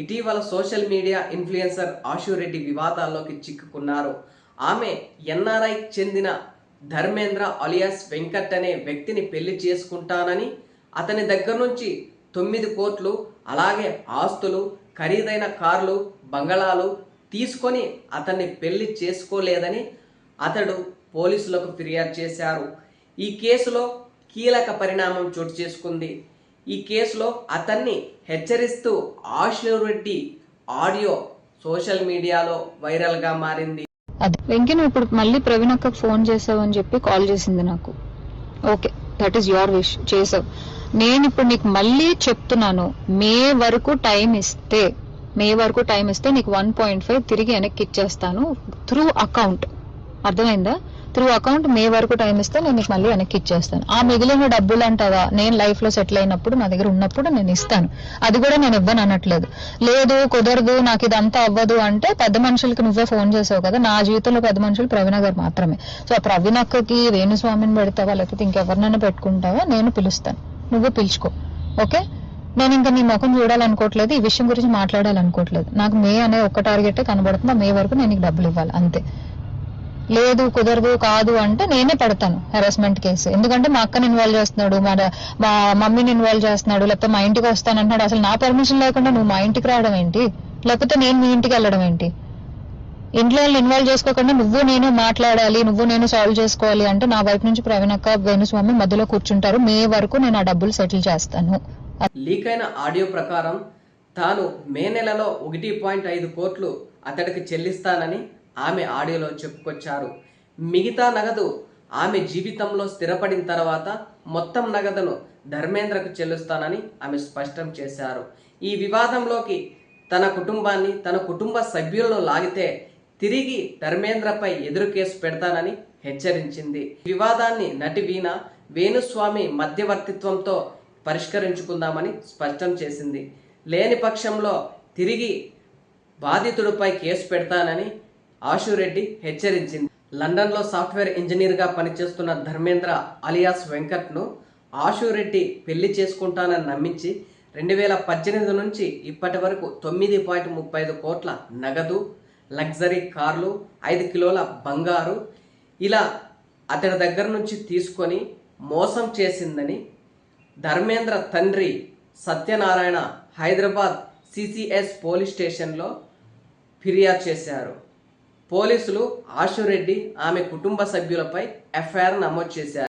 ఇటీవల social media influencer Ashu Reddy వివాదాల్లోకి చిక్కుకున్నారు. ఆమె NRI చెందిన ధర్మేంద్ర అలియాస్ వెంకట్ అనే వ్యక్తిని పెళ్లి చేసుకుంటానని, అతని దగ్గర నుంచి 9 కోట్లు అలాగే ఆస్తులు, ఖరీదైన కార్లు, బంగళాలు తీసుకొని అతన్ని పెళ్లి చేసుకోలేదని అతడు పోలీసులకు ఫిర్యాదు చేశారు. ఈ కేసులో కీలక పరిణామం చోటు చేసుకుంది. ఈ కేసులో అతన్ని హెచ్చరిస్తూ ఆశురెడ్డి ఆడియో సోషల్ మీడియాలో వైరల్గా మారింది. అదే వెంకీ, నువ్వు ఇప్పుడు మళ్ళీ ప్రవీణ్ అక్కకు ఫోన్ చేసావు అని చెప్పి కాల్ చేసింది నాకు. Okay, that is your wish, చేసావు. నేను ఇప్పుడు నీకు మళ్ళీ చెప్తున్నాను, మే వరకు టైం ఇస్తే నీకు 1.5 తిరిగి వెనక్కి ఇచ్చేస్తాను త్రూ అకౌంట్. అర్థమైందా? త్రూ అకౌంట్ మే వరకు టైం ఇస్తే నేను నీకు మళ్ళీ వెనక్కి ఇచ్చేస్తాను. ఆ మిగిలిన డబ్బులు అంటావా, నేను లైఫ్ లో సెటిల్ అయినప్పుడు నా దగ్గర ఉన్నప్పుడు నేను ఇస్తాను. అది కూడా నేను ఇవ్వను అనట్లేదు. లేదు కుదరదు, నాకు ఇదంతా అవ్వదు అంటే పెద్ద మనుషులకి నువ్వే ఫోన్ చేసావు కదా. నా జీవితంలో పెద్ద మనుషులు ప్రవీణ గారు మాత్రమే. సో ఆ ప్రవీణ అక్కకి వేణుస్వామిని పెడతావా లేకపోతే ఇంకెవరినైనా పెట్టుకుంటావా, నేను పిలుస్తాను, నువ్వు పిలుచుకో. ఓకే, నేను ఇంకా నీ ముఖం చూడాలనుకోవట్లేదు, ఈ విషయం గురించి మాట్లాడాలనుకోవట్లేదు. నాకు మే అనే ఒక్క టార్గెటే కనబడుతుంది. మే వరకు నేను నీకు డబ్బులు ఇవ్వాలి అంతే. లేదు కాదు అంటే నేనే పెడతాను హెరాస్మెంట్ కేసు. ఎందుకంటే మా అక్కని ఇన్వాల్వ్ చేస్తున్నాడు, మా మమ్మీని ఇన్వాల్వ్ చేస్తున్నాడు, లేకపోతే మా ఇంటికి వస్తానంటున్నాడు. అసలు నా పర్మిషన్ లేకుండా నువ్వు మా ఇంటికి రావడం ఏంటి, లేకపోతే నేను మీ ఇంటికి వెళ్ళడం ఏంటి? ఇంట్లో వాళ్ళు ఇన్వాల్వ్ చేసుకోకుండా నువ్వు నేను మాట్లాడాలి, నువ్వు నేను సాల్వ్ చేసుకోవాలి అంటే నా వైపు నుంచి ప్రవీణ్ అక్క, వేణుస్వామి మధ్యలో కూర్చుంటారు. మే వరకు నేను ఆ డబ్బులు సెటిల్ చేస్తాను. లీక్ అయిన ఆడియో ప్రకారం తాను మే నెలలో 1.5 కోట్లు అతడికి చెల్లిస్తానని ఆమె ఆడియోలో చెప్పుకొచ్చారు. మిగతా నగదు ఆమె జీవితంలో స్థిరపడిన తర్వాత మొత్తం నగదును ధర్మేంద్రకు చెల్లిస్తానని ఆమె స్పష్టం చేశారు. ఈ వివాదంలోకి తన కుటుంబాన్ని, తన కుటుంబ సభ్యులను లాగితే తిరిగి ధర్మేంద్రపై ఎదురు కేసు పెడతానని హెచ్చరించింది. వివాదాన్ని నటి వీణ వేణుస్వామి మధ్యవర్తిత్వంతో పరిష్కరించుకుందామని స్పష్టం చేసింది. లేని పక్షంలో తిరిగి బాధితుడిపై కేసు పెడతానని ఆశురెడ్డి హెచ్చరించింది. లండన్లో సాఫ్ట్వేర్ ఇంజనీర్గా పనిచేస్తున్న ధర్మేంద్ర అలియాస్ వెంకట్ను ఆశురెడ్డి పెళ్లి చేసుకుంటానని నమ్మించి 2018 నుంచి ఇప్పటి వరకు 9.35 కోట్ల నగదు, లగ్జరీ కార్లు, 5 కిలోల బంగారు ఇలా అతడి దగ్గర నుంచి తీసుకొని మోసం చేసిందని ధర్మేంద్ర తండ్రి సత్యనారాయణ హైదరాబాద్ సిసిఎస్ పోలీస్ స్టేషన్లో ఫిర్యాదు చేశారు. పోలీసులు ఆశురెడ్డి, ఆమె కుటుంబ సభ్యులపై ఎఫ్ఐఆర్ నమోదు చేశారు.